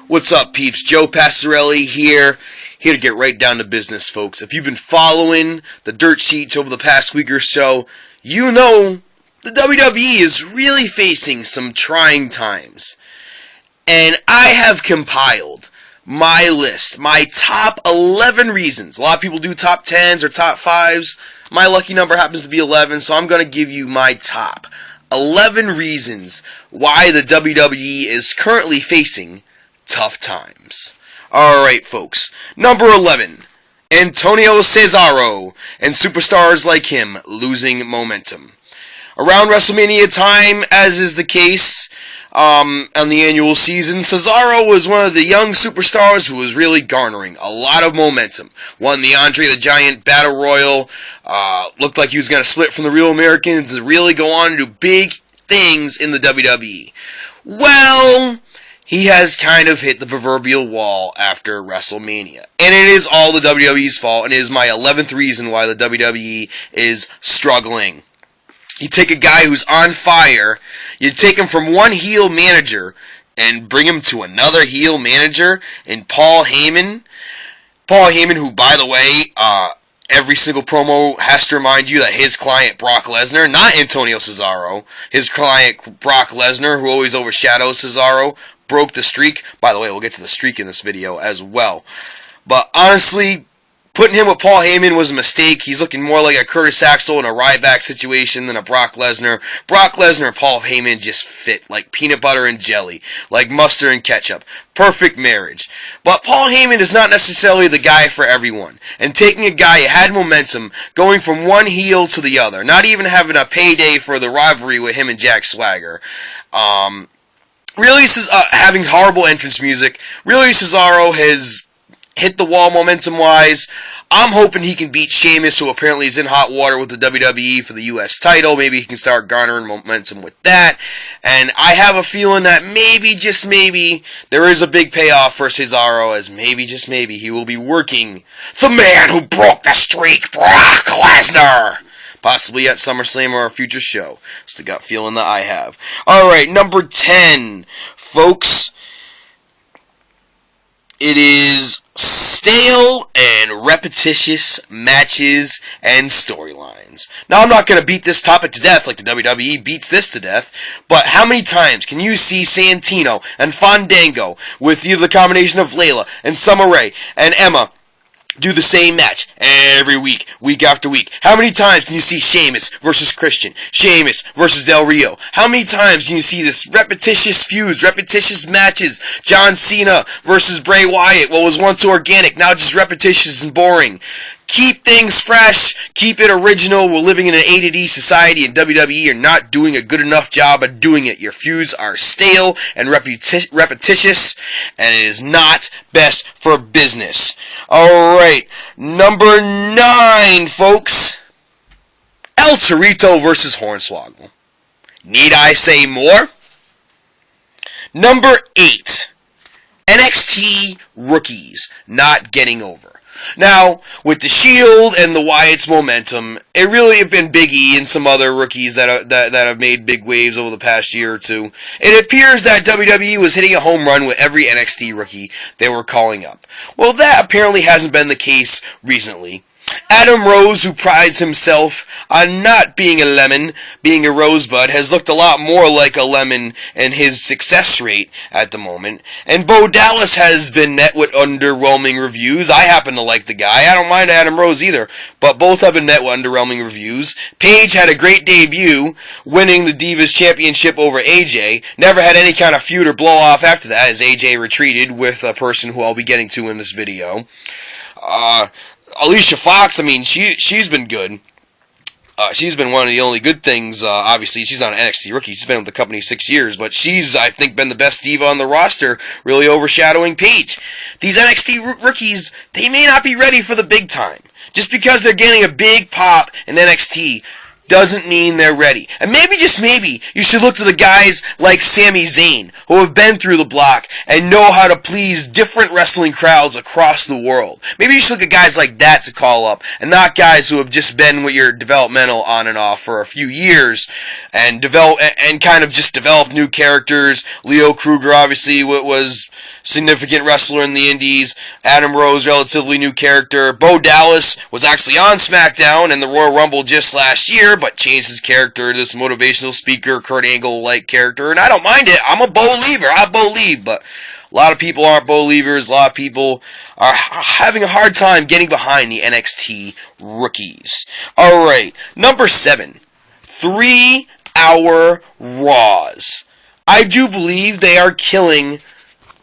What's up, peeps? Joe Passarelli here to get right down to business, folks. If you've been following the dirt sheets over the past week or so, you know the WWE is really facing some trying times. And I have compiled my list, my top 11 reasons. A lot of people do top 10s or top 5s. My lucky number happens to be 11, so I'm going to give you my top 11 reasons why the WWE is currently facing tough times. Alright, folks. Number 11. Antonio Cesaro and superstars like him losing momentum. Around WrestleMania time, as is the case on the annual season, Cesaro was one of the young superstars who was really garnering a lot of momentum. Won the Andre the Giant Battle Royal, looked like he was going to split from the Real Americans and really go on to do big things in the WWE. Well, he has kind of hit the proverbial wall after WrestleMania. And it is all the WWE's fault, and it is my 11th reason why the WWE is struggling. You take a guy who's on fire, you take him from one heel manager and bring him to another heel manager in Paul Heyman. Paul Heyman, who, by the way, every single promo has to remind you that his client, Brock Lesnar, not Antonio Cesaro, his client, Brock Lesnar, who always overshadows Cesaro, broke the streak. By the way, we'll get to the streak in this video as well. But honestly, putting him with Paul Heyman was a mistake. He's looking more like a Curtis Axel in a Ryback situation than a Brock Lesnar. Brock Lesnar and Paul Heyman just fit like peanut butter and jelly, like mustard and ketchup. Perfect marriage. But Paul Heyman is not necessarily the guy for everyone. And taking a guy who had momentum, going from one heel to the other, not even having a payday for the rivalry with him and Jack Swagger, really having horrible entrance music. Really, Cesaro has hit the wall momentum-wise. I'm hoping he can beat Sheamus, who apparently is in hot water with the WWE for the U.S. title. Maybe he can start garnering momentum with that. And I have a feeling that maybe, just maybe, there is a big payoff for Cesaro, as maybe, just maybe, he will be working the man who broke the streak, Brock Lesnar. Possibly at SummerSlam or a future show. It's the gut feeling that I have. Alright, number 10, folks. It is stale and repetitious matches and storylines. Now, I'm not going to beat this topic to death like the WWE beats this to death, but how many times can you see Santino and Fandango with either the combination of Layla and Summer Rae and Emma do the same match every week, week after week? How many times can you see Sheamus versus Christian, Sheamus versus Del Rio? How many times can you see this repetitious feuds, repetitious matches? John Cena versus Bray Wyatt, what was once organic, now just repetitious and boring. Keep things fresh, keep it original. We're living in an A to D society, and WWE are not doing a good enough job of doing it. Your feuds are stale and repetitious, and it is not best for business. Alright, number 9, folks. El Torito versus Hornswoggle. Need I say more? Number 8. NXT rookies not getting over. Now, with the Shield and the Wyatt's momentum, it really have been Big E and some other rookies that have made big waves over the past year or two. It appears that WWE was hitting a home run with every NXT rookie they were calling up. Well, that apparently hasn't been the case recently. Adam Rose, who prides himself on not being a lemon, being a rosebud, has looked a lot more like a lemon in his success rate at the moment. And Bo Dallas has been met with underwhelming reviews. I happen to like the guy. I don't mind Adam Rose either, but both have been met with underwhelming reviews. Paige had a great debut, winning the Divas Championship over AJ. Never had any kind of feud or blow off after that, as AJ retreated with a person who I'll be getting to in this video. Alicia Fox, I mean, she's been good. She's been one of the only good things. Obviously, she's not an NXT rookie. She's been with the company 6 years, but she's, I think, been the best diva on the roster, really overshadowing Paige. These NXT rookies, they may not be ready for the big time. Just because they're getting a big pop in NXT doesn't mean they're ready. And maybe, just maybe, you should look to the guys like Sami Zayn, who have been through the block and know how to please different wrestling crowds across the world. Maybe you should look at guys like that to call up, and not guys who have just been with your developmental on and off for a few years and kind of just develop new characters. Leo Kruger, obviously, was significant wrestler in the Indies. Adam Rose, relatively new character. Bo Dallas was actually on SmackDown and the Royal Rumble just last year, but changed his character to this motivational speaker, Kurt Angle-like character, and I don't mind it. I'm a Bo-liever. I believe, but a lot of people aren't Bo-lievers. A lot of people are having a hard time getting behind the NXT rookies. Alright, number 7. 3-hour Raws. I do believe they are killing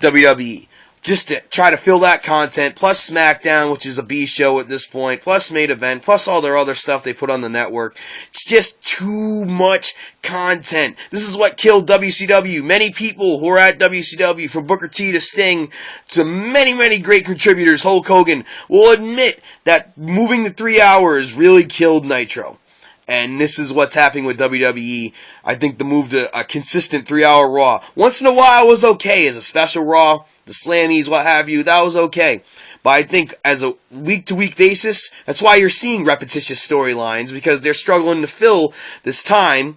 WWE. Just to try to fill that content, plus SmackDown, which is a B show at this point, plus Main Event, plus all their other stuff they put on the network. It's just too much content. This is what killed WCW. Many people who are at WCW, from Booker T to Sting to many, many great contributors, Hulk Hogan, will admit that moving to 3 hours really killed Nitro. And this is what's happening with WWE. I think the move to a consistent 3-hour Raw, once in a while, was okay as a special Raw. The Slammies, what have you, that was okay. But I think as a week-to-week basis, that's why you're seeing repetitious storylines, because they're struggling to fill this time.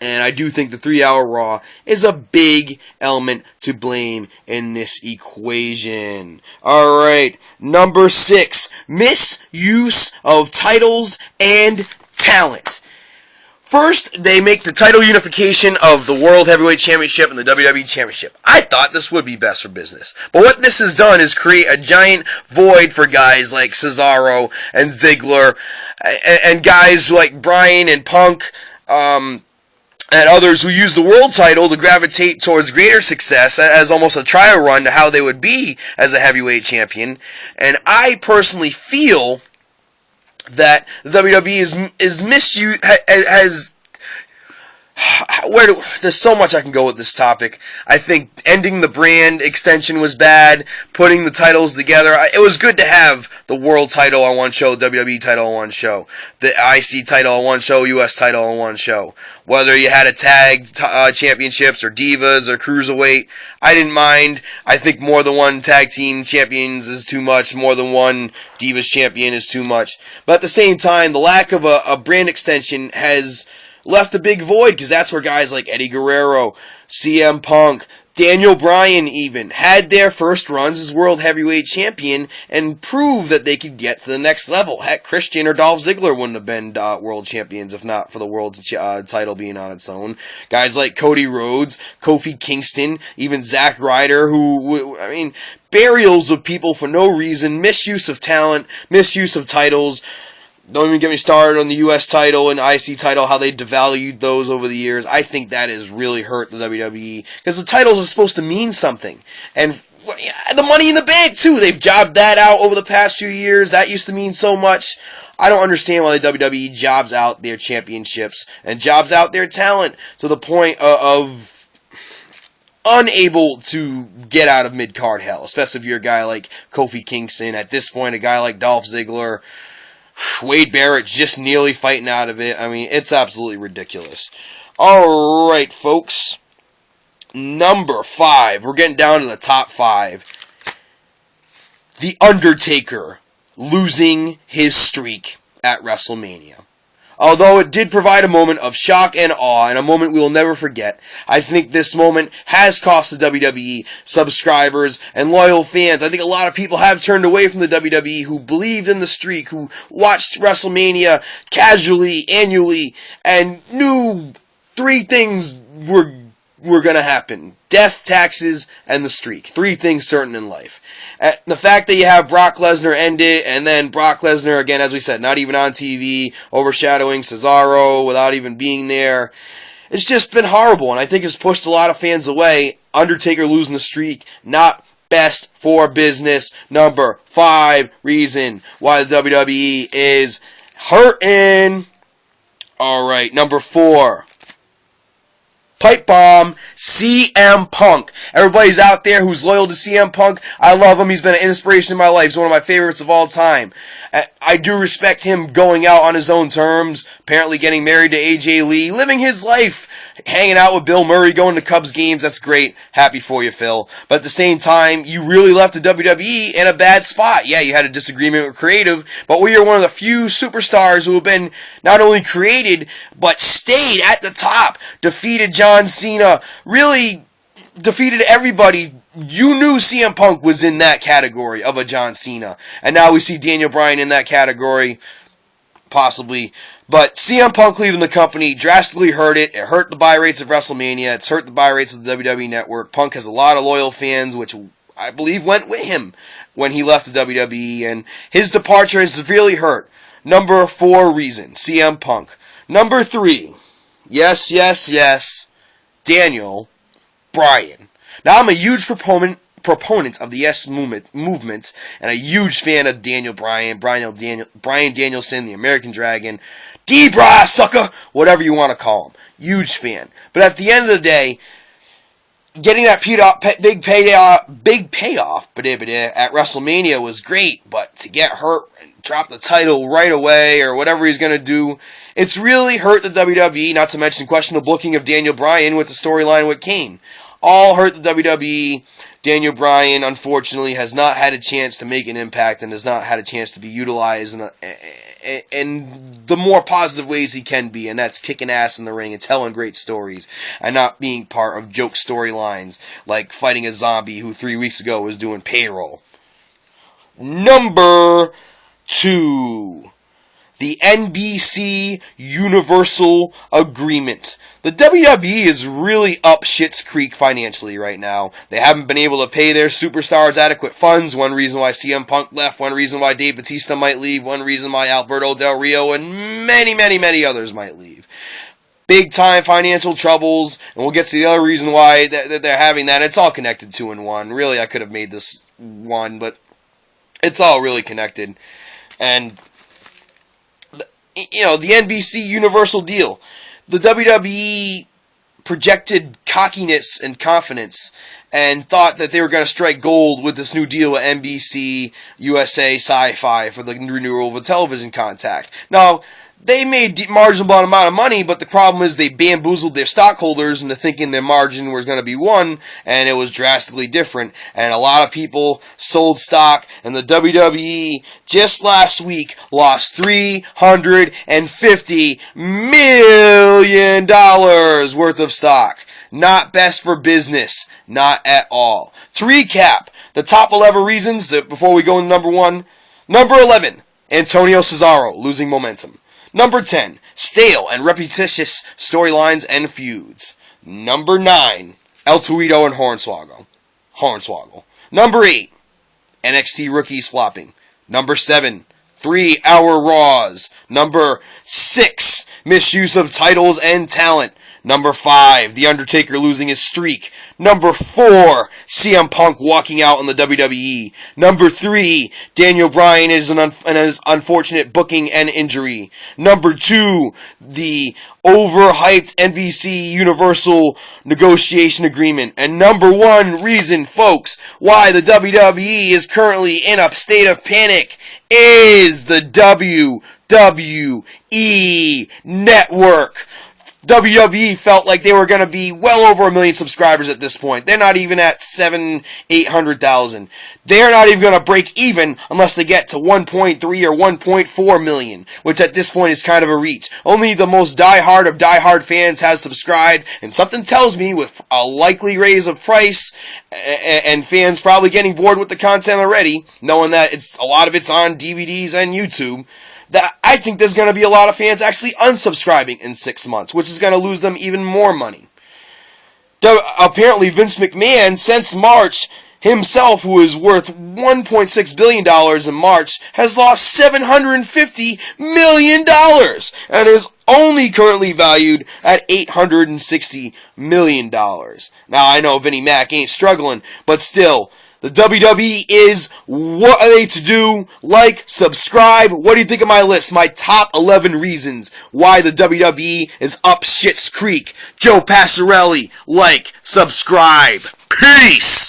And I do think the 3-hour Raw is a big element to blame in this equation. Alright, number 6. Misuse of titles and talent. First, they make the title unification of the World Heavyweight Championship and the WWE Championship. I thought this would be best for business. But what this has done is create a giant void for guys like Cesaro and Ziggler, and guys like Bryan and Punk, and others who use the world title to gravitate towards greater success as almost a trial run to how they would be as a heavyweight champion. And I personally feel that the WWE is misused, there's so much I can go with this topic. I think ending the brand extension was bad, putting the titles together. It was good to have the world title on one show, WWE title on one show, the IC title on one show, US title on one show. Whether you had a tag championships or divas or cruiserweight, I didn't mind. I think more than one tag team champions is too much. More than one divas champion is too much. But at the same time, the lack of a brand extension has left a big void, because that's where guys like Eddie Guerrero, CM Punk, Daniel Bryan even had their first runs as World Heavyweight Champion and proved that they could get to the next level. Heck, Christian or Dolph Ziggler wouldn't have been World Champions if not for the World title being on its own. Guys like Cody Rhodes, Kofi Kingston, even Zack Ryder, burials of people for no reason, misuse of talent, misuse of titles. Don't even get me started on the US title and IC title, how they devalued those over the years. I think that has really hurt the WWE, because the titles are supposed to mean something. And the Money in the Bank, too. They've jobbed that out over the past few years. That used to mean so much. I don't understand why the WWE jobs out their championships and jobs out their talent to the point of unable to get out of mid-card hell, especially if you're a guy like Kofi Kingston. At this point, a guy like Dolph Ziggler, Wade Barrett just nearly fighting out of it. It's absolutely ridiculous. Alright, folks. Number 5. We're getting down to the top 5. The Undertaker losing his streak at WrestleMania. Although it did provide a moment of shock and awe, and a moment we will never forget, I think this moment has cost the WWE subscribers and loyal fans. I think a lot of people have turned away from the WWE who believed in the streak, who watched WrestleMania casually, annually, and knew 3 things were going to happen. Death, taxes, and the streak. 3 things certain in life. The fact that you have Brock Lesnar end it, and then Brock Lesnar, again, as we said, not even on TV, overshadowing Cesaro without even being there. It's just been horrible, and I think it's pushed a lot of fans away. Undertaker losing the streak, not best for business. Number 5 reason why the WWE is hurting. Alright, number 4. Pipe bomb, CM Punk. Everybody's out there who's loyal to CM Punk. I love him. He's been an inspiration in my life. He's one of my favorites of all time. I do respect him going out on his own terms, apparently getting married to AJ Lee, living his life, hanging out with Bill Murray, going to Cubs games. That's great. Happy for you, Phil. But at the same time, you really left the WWE in a bad spot. Yeah, you had a disagreement with creative, but we are one of the few superstars who have been not only created, but stayed at the top. Defeated John Cena, really defeated everybody. You knew CM Punk was in that category of a John Cena. And now we see Daniel Bryan in that category, possibly. But CM Punk leaving the company drastically hurt it. It hurt the buy rates of WrestleMania. It's hurt the buy rates of the WWE Network. Punk has a lot of loyal fans, which I believe went with him when he left the WWE. And his departure has severely hurt. Number 4 reason, CM Punk. Number 3, yes, Daniel Bryan. Now, I'm a huge proponent of the Yes movement, and a huge fan of Daniel Bryan, Bryan Danielson, the American Dragon, D-Bra, sucker, whatever you want to call him. Huge fan. But at the end of the day, getting that big payoff at WrestleMania was great, but to get hurt and drop the title right away or whatever he's going to do, it's really hurt the WWE, not to mention questionable booking of Daniel Bryan with the storyline with Kane. All hurt the WWE. Daniel Bryan, unfortunately, has not had a chance to make an impact and has not had a chance to be utilized in the more positive ways he can be, and that's kicking ass in the ring and telling great stories and not being part of joke storylines like fighting a zombie who 3 weeks ago was doing payroll. Number 2. The NBC Universal Agreement. The WWE is really up Schitt's Creek financially right now. They haven't been able to pay their superstars adequate funds. One reason why CM Punk left, one reason why Dave Bautista might leave, one reason why Alberto Del Rio and many others might leave. Big time financial troubles, and we'll get to the other reason why they're having that. It's all connected 2 in 1. Really, I could have made this one, but it's all really connected. And you know, the NBC Universal deal. The WWE projected cockiness and confidence and thought that they were going to strike gold with this new deal with NBC, USA, Sci-Fi for the renewal of a television contract. Now, they made marginal amount of money, but the problem is they bamboozled their stockholders into thinking their margin was going to be 1, and it was drastically different. And a lot of people sold stock, and the WWE just last week lost $350 million worth of stock. Not best for business. Not at all. To recap, the top 11 reasons, before we go into number 1. Number 11, Antonio Cesaro losing momentum. Number 10, stale and repetitious storylines and feuds. Number 9, El Torito and Hornswoggle. Number 8, NXT rookies flopping. Number 7, 3-hour Raws. Number 6, misuse of titles and talent. Number 5, The Undertaker losing his streak. Number 4, CM Punk walking out on the WWE. Number 3, Daniel Bryan and his unfortunate booking and injury. Number 2, the overhyped NBC Universal negotiation agreement. And number 1 reason, folks, why the WWE is currently in a state of panic is the WWE Network. WWE felt like they were going to be well over 1 million subscribers at this point. They're not even at 800,000. They're not even going to break even unless they get to 1.3 or 1.4 million, which at this point is kind of a reach. Only the most diehard of diehard fans has subscribed, and something tells me with a likely raise of price and fans probably getting bored with the content already, knowing that a lot of it's on DVDs and YouTube, that I think there's going to be a lot of fans actually unsubscribing in 6 months, which is going to lose them even more money. Apparently, Vince McMahon, since March, himself, who is worth $1.6 billion in March, has lost $750 million and is only currently valued at $860 million. Now, I know Vinnie Mac ain't struggling, but still, the WWE is, what are they to do? Like, subscribe. What do you think of my list? My top 11 reasons why the WWE is up shit's creek. Joe Passarelli, like, subscribe. Peace!